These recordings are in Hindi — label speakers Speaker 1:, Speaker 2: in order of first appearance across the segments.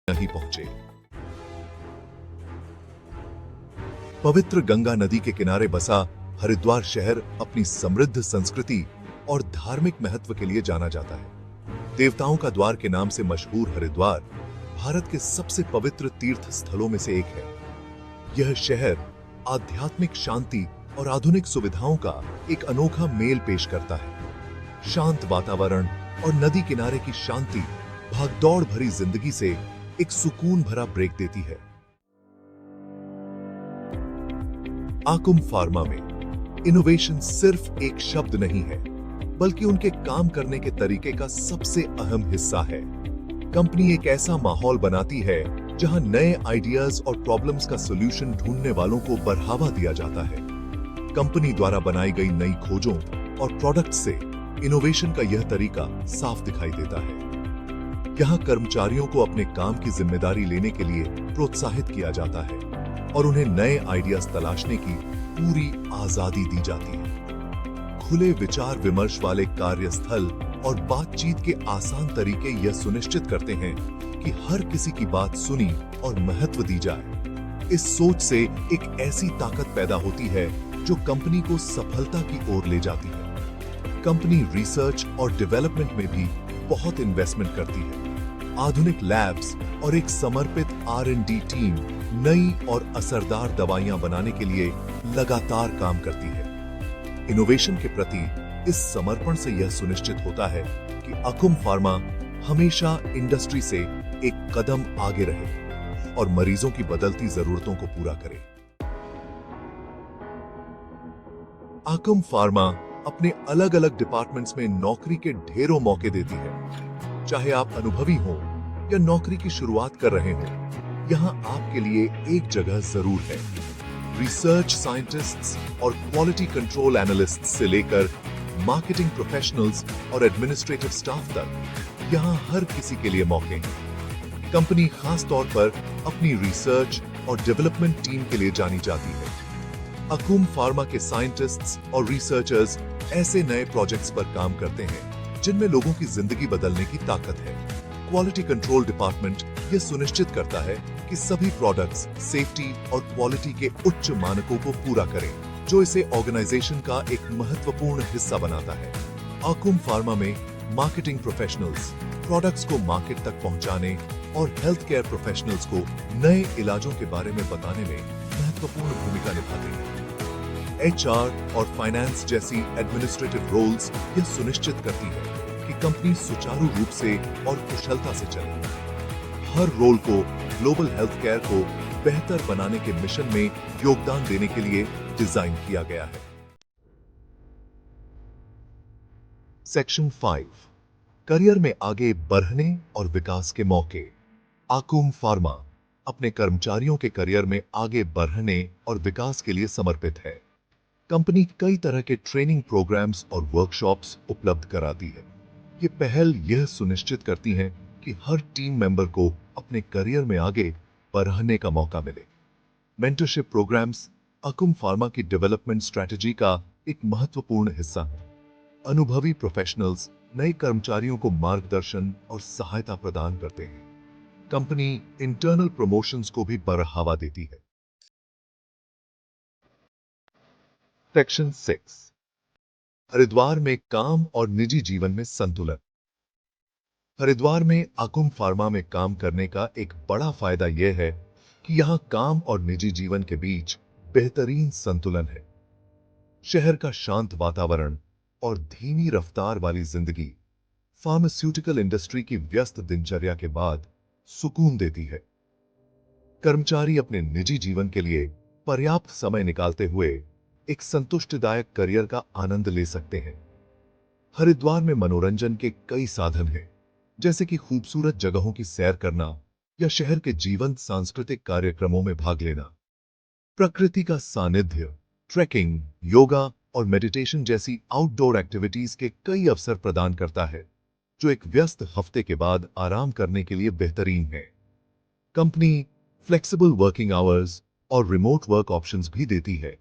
Speaker 1: नहीं पहुंचे। पवित्र गंगा नदी के किनारे बसा हरिद्वार शहर अपनी समृद्ध संस्कृति और धार्मिक महत्व के लिए जाना जाता है। देवताओं का द्वार के नाम से मशहूर हरिद्वार भारत के सबसे पवित्र तीर्थ स्थलों में से एक है। यह शहर आध्यात्मिक शांति और आधुनिक सुविधाओं का एक अनोखा मेल पेश करता है। शांत वातावरण और नदी किनारे की शांति भागदौड़ भरी जिंदगी से एक सुकून भरा ब्रेक देती है। आकुम फार्मा में इनोवेशन सिर्फ एक शब्द नहीं है, बल्कि उनके काम करने के तरीके का सबसे अहम हिस्सा है। कंपनी एक ऐसा माहौल बनाती है जहां नए आइडियाज और प्रॉब्लम्स का सॉल्यूशन ढूंढने वालों को बढ़ावा दिया जाता है। कंपनी द्वारा बनाई गई नई खोजों और प्रोडक्ट्स से इनोवेशन का यह तरीका साफ दिखाई देता है। यहाँ कर्मचारियों को अपने काम की जिम्मेदारी लेने के लिए प्रोत्साहित किया जाता है और उन्हें नए आइडियाज तलाशने की पूरी आजादी दी जाती है। खुले विचार विमर्श वाले कार्यस्थल और बातचीत के आसान तरीके यह सुनिश्चित करते हैं कि हर किसी की बात सुनी और महत्व दी जाए। इस सोच से एक ऐसी ताकत पैदा होती है जो कंपनी को सफलता की ओर ले जाती है। कंपनी रिसर्च और डेवलपमेंट में भी बहुत इन्वेस्टमेंट करती है। आधुनिक लैब्स और एक समर्पित R&D टीम नई और असरदार दवाइयां बनाने के लिए लगातार काम करती है। इनोवेशन के प्रति इस समर्पण से यह सुनिश्चित होता है कि अकुम फार्मा हमेशा इंडस्ट्री से एक कदम आगे रहे और मरीजों की बदलती जरूरतों को पूरा करे। अकुम फार्मा अपने अलग अलग डिपार्टमेंट्स में नौकरी के ढेरों मौके देती है। चाहे आप अनुभवी हो या नौकरी की शुरुआत कर रहे हो, यहाँ आपके लिए एक जगह जरूर है। रिसर्च साइंटिस्ट्स और क्वालिटी कंट्रोल एनालिस्ट्स से लेकर मार्केटिंग प्रोफेशनल्स और एडमिनिस्ट्रेटिव स्टाफ तक यहाँ हर किसी के लिए मौके हैं। कंपनी खास तौर पर अपनी रिसर्च और डेवलपमेंट टीम के लिए जानी जाती है। अकुम फार्मा के साइंटिस्ट्स और रिसर्चर्स ऐसे नए प्रोजेक्ट्स पर काम करते हैं जिनमें लोगों की जिंदगी बदलने की ताकत है। क्वालिटी कंट्रोल डिपार्टमेंट यह सुनिश्चित करता है कि सभी प्रोडक्ट्स सेफ्टी और क्वालिटी के उच्च मानकों को पूरा करें, जो इसे ऑर्गेनाइजेशन का एक महत्वपूर्ण हिस्सा बनाता है। अकुम फार्मा में मार्केटिंग प्रोफेशनल्स प्रोडक्ट्स को मार्केट तक पहुंचाने और हेल्थ केयर प्रोफेशनल्स को नए इलाजों के बारे में बताने में महत्वपूर्ण भूमिका निभाते हैं। HR और फाइनेंस जैसी एडमिनिस्ट्रेटिव रोल्स यह सुनिश्चित करती है कि कंपनी सुचारू रूप से और कुशलता से चले। हर रोल को ग्लोबल हेल्थ केयर को बेहतर बनाने के मिशन में योगदान देने के लिए डिजाइन किया गया है। सेक्शन 5, करियर में आगे बढ़ने और विकास के मौके। अकुम फार्मा अपने कर्मचारियों के करियर में आगे बढ़ने और विकास के लिए समर्पित है। कंपनी कई तरह के ट्रेनिंग प्रोग्राम्स और वर्कशॉप्स उपलब्ध कराती है। ये पहल यह सुनिश्चित करती है कि हर टीम मेंबर को अपने करियर में आगे बढ़ने का मौका मिले। मेंटरशिप प्रोग्राम्स अकुम फार्मा की डेवलपमेंट स्ट्रेटजी का एक महत्वपूर्ण हिस्सा है। अनुभवी प्रोफेशनल्स नए कर्मचारियों को मार्गदर्शन और सहायता प्रदान करते हैं। कंपनी इंटरनल प्रमोशंस को भी बढ़ावा देती है। सेक्शन 6, हरिद्वार में काम और निजी जीवन में संतुलन। हरिद्वार में अकुम फार्मा में काम करने का एक बड़ा फायदा यह है कि यहाँ काम और निजी जीवन के बीच बेहतरीन संतुलन है। शहर का शांत वातावरण और धीमी रफ्तार वाली जिंदगी फार्मास्यूटिकल इंडस्ट्री की व्यस्त दिनचर्या के बाद सुकून देती है। कर्मचारी अपने निजी जीवन के लिए पर्याप्त समय निकालते हुए एक संतुष्टिदायक करियर का आनंद ले सकते हैं। हरिद्वार में मनोरंजन के कई साधन हैं, जैसे कि खूबसूरत जगहों की सैर करना या शहर के जीवंत सांस्कृतिक कार्यक्रमों में भाग लेना। प्रकृति का सानिध्य, ट्रैकिंग, योगा और मेडिटेशन जैसी आउटडोर एक्टिविटीज के कई अवसर प्रदान करता है, जो एक व्यस्त हफ्ते के बाद आराम करने के लिए बेहतरीन है। कंपनी फ्लेक्सिबल वर्किंग आवर्स और रिमोट वर्क ऑप्शंस भी देती है,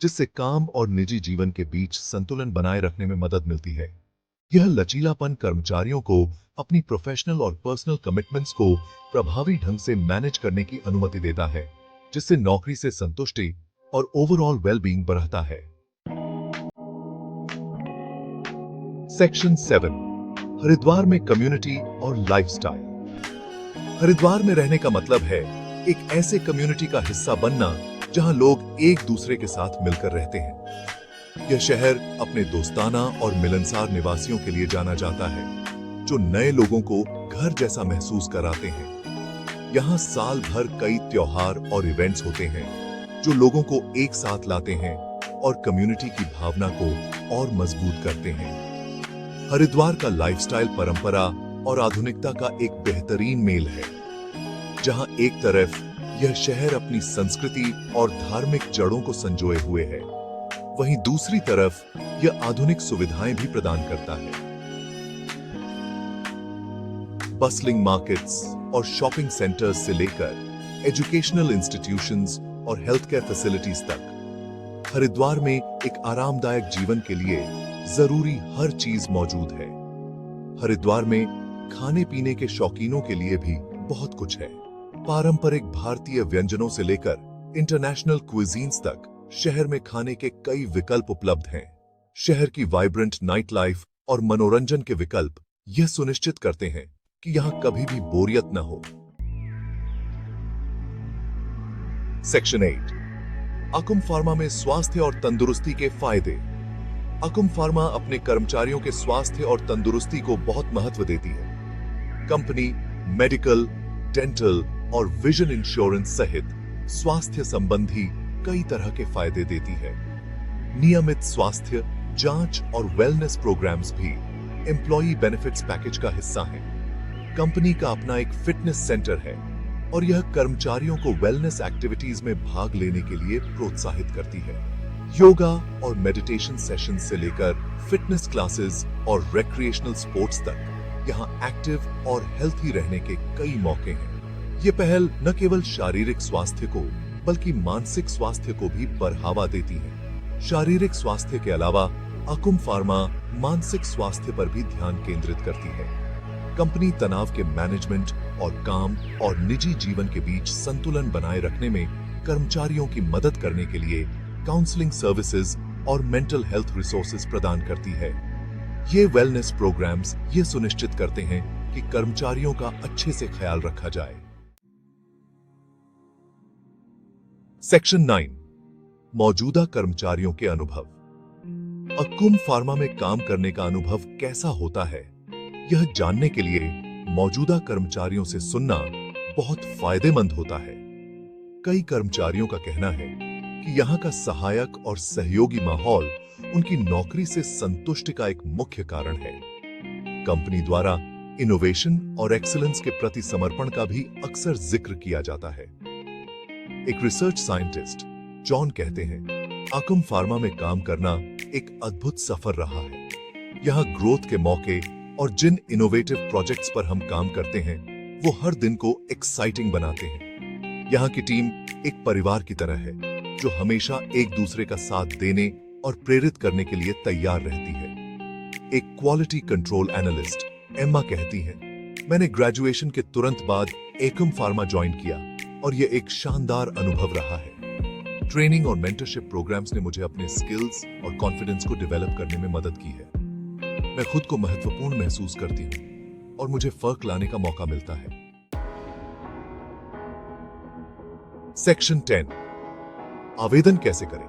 Speaker 1: जिससे काम और निजी जीवन के बीच संतुलन बनाए रखने में मदद मिलती है। यह लचीलापन कर्मचारियों को अपनी प्रोफेशनल और पर्सनल कमिटमेंट्स को प्रभावी ढंग से मैनेज करने की अनुमति देता है, जिससे नौकरी से संतुष्टि और ओवरऑल वेलबींग बढ़ता है। सेक्शन 7, हरिद्वार में कम्युनिटी और लाइफस्टाइल। हरिद्वार में रहने का मतलब है एक ऐसे कम्युनिटी का हिस्सा बनना जहां लोग एक दूसरे के साथ मिलकर रहते हैं। यह शहर अपने दोस्ताना और मिलनसार निवासियों के लिए जाना जाता है, जो नए लोगों को घर जैसा महसूस कराते हैं। यहाँ साल भर कई त्योहार और इवेंट्स होते हैं, जो लोगों को एक साथ लाते हैं और कम्युनिटी की भावना को और मजबूत करते हैं। हरिद्वार का लाइफस्टाइल परंपरा और आधुनिकता का एक बेहतरीन मेल है, जहां एक तरफ यह शहर अपनी संस्कृति और धार्मिक जड़ों को संजोए हुए है, वहीं दूसरी तरफ यह आधुनिक सुविधाएं भी प्रदान करता है। बसलिंग मार्केट्स और शॉपिंग सेंटर्स से लेकर एजुकेशनल इंस्टीट्यूशंस और हेल्थ केयर फैसिलिटीज तक हरिद्वार में एक आरामदायक जीवन के लिए जरूरी हर चीज मौजूद है। हरिद्वार में खाने पीने के शौकीनों के लिए भी बहुत कुछ है। पारंपरिक भारतीय व्यंजनों से लेकर इंटरनेशनल क्विजीन्स तक शहर में खाने के कई विकल्प उपलब्ध हैं। शहर की वाइब्रेंट नाइट लाइफ और मनोरंजन के विकल्प यह सुनिश्चित करते हैं कि यहां कभी भी बोरियत न हो। सेक्शन 8, अकुम फार्मा में स्वास्थ्य और तंदुरुस्ती के फायदे। अकुम फार्मा अपने कर्मचारियों के स्वास्थ्य और तंदुरुस्ती को बहुत महत्व देती है। कंपनी मेडिकल, डेंटल और विजन इंश्योरेंस सहित स्वास्थ्य संबंधी कई तरह के फायदे देती है। नियमित स्वास्थ्य जांच और वेलनेस प्रोग्राम्स भी एम्प्लॉई बेनिफिट्स पैकेज का हिस्सा हैं। कंपनी का अपना एक फिटनेस सेंटर है और यह कर्मचारियों को वेलनेस एक्टिविटीज में भाग लेने के लिए प्रोत्साहित करती है। योगा और मेडिटेशन सेशंस से लेकर फिटनेस क्लासेस और रिक्रिएशनल स्पोर्ट्स तक यहाँ एक्टिव और हेल्थी रहने के कई मौके हैं। ये पहल न केवल शारीरिक स्वास्थ्य को बल्कि मानसिक स्वास्थ्य को भी बढ़ावा देती है। शारीरिक स्वास्थ्य के अलावा अकुम फार्मा मानसिक स्वास्थ्य पर भी ध्यान केंद्रित करती है। कंपनी तनाव के मैनेजमेंट और काम और निजी जीवन के बीच संतुलन बनाए रखने में कर्मचारियों की मदद करने के लिए काउंसलिंग सर्विसेज और मेंटल हेल्थ रिसोर्सेज प्रदान करती है। ये वेलनेस प्रोग्राम्स ये सुनिश्चित करते हैं कि कर्मचारियों का अच्छे से ख्याल रखा जाए। सेक्शन 9, मौजूदा कर्मचारियों के अनुभव। अकुम फार्मा में काम करने का अनुभव कैसा होता है, यह जानने के लिए मौजूदा कर्मचारियों से सुनना बहुत फायदेमंद होता है। कई कर्मचारियों का कहना है कि यहाँ का सहायक और सहयोगी माहौल उनकी नौकरी से संतुष्टि का एक मुख्य कारण है। कंपनी द्वारा इनोवेशन और एक्सीलेंस के प्रति समर्पण का भी अक्सर जिक्र किया जाता है। एक रिसर्च साइंटिस्ट जॉन कहते हैं, अकुम फार्मा में काम करना एक अद्भुत सफर रहा है। यहाँ ग्रोथ के मौके और जिन इनोवेटिव प्रोजेक्ट्स पर हम काम करते हैं वो हर दिन को एक्साइटिंग बनाते हैं। यहाँ की टीम एक परिवार की तरह है, जो हमेशा एक दूसरे का साथ देने और प्रेरित करने के लिए तैयार रहती है। एक क्वालिटी कंट्रोल एनालिस्ट एम्मा कहती है, मैंने ग्रेजुएशन के तुरंत बाद अकुम फार्मा ज्वाइन किया और यह एक शानदार अनुभव रहा है। ट्रेनिंग और मेंटरशिप प्रोग्राम्स ने मुझे अपने स्किल्स और कॉन्फिडेंस को डेवलप करने में मदद की है। मैं खुद को महत्वपूर्ण महसूस करती हूँ और मुझे फर्क लाने का मौका मिलता है। सेक्शन 10, आवेदन कैसे करें?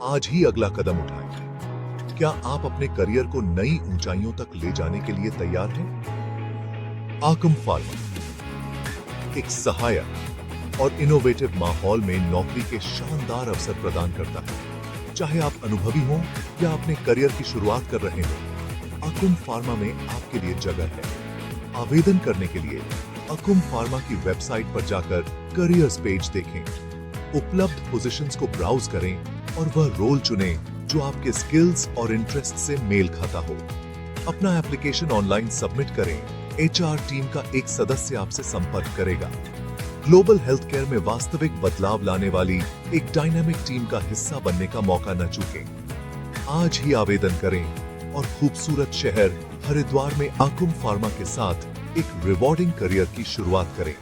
Speaker 1: आज ही अगला कदम उठाएं। क्या आप अपने करियर को नई ऊंचाइयों तक ले जाने के लिए तैयार हैं? अकुम फार्मा एक सहायक और इनोवेटिव माहौल में नौकरी के शानदार अवसर प्रदान करता है। चाहे आप अनुभवी हों या अपने करियर की शुरुआत कर रहे हों, अकुम फार्मा में आपके लिए जगह है। आवेदन करने के लिए अकुम फार्मा की वेबसाइट पर जाकर करियर्स पेज देखें, उपलब्ध पोजीशंस को ब्राउज करें और वह रोल चुनें जो आपके स्किल्स और इंटरेस्ट से मेल खाता हो। अपना एप्लीकेशन ऑनलाइन सबमिट करें। एचआर टीम का एक सदस्य आपसे संपर्क करेगा। ग्लोबल हेल्थ केयर में वास्तविक बदलाव लाने वाली एक डायनामिक टीम का हिस्सा बनने का मौका न चूकें। आज ही आवेदन करें और खूबसूरत शहर हरिद्वार में आकुम फार्मा के साथ एक रिवॉर्डिंग करियर की शुरुआत करें।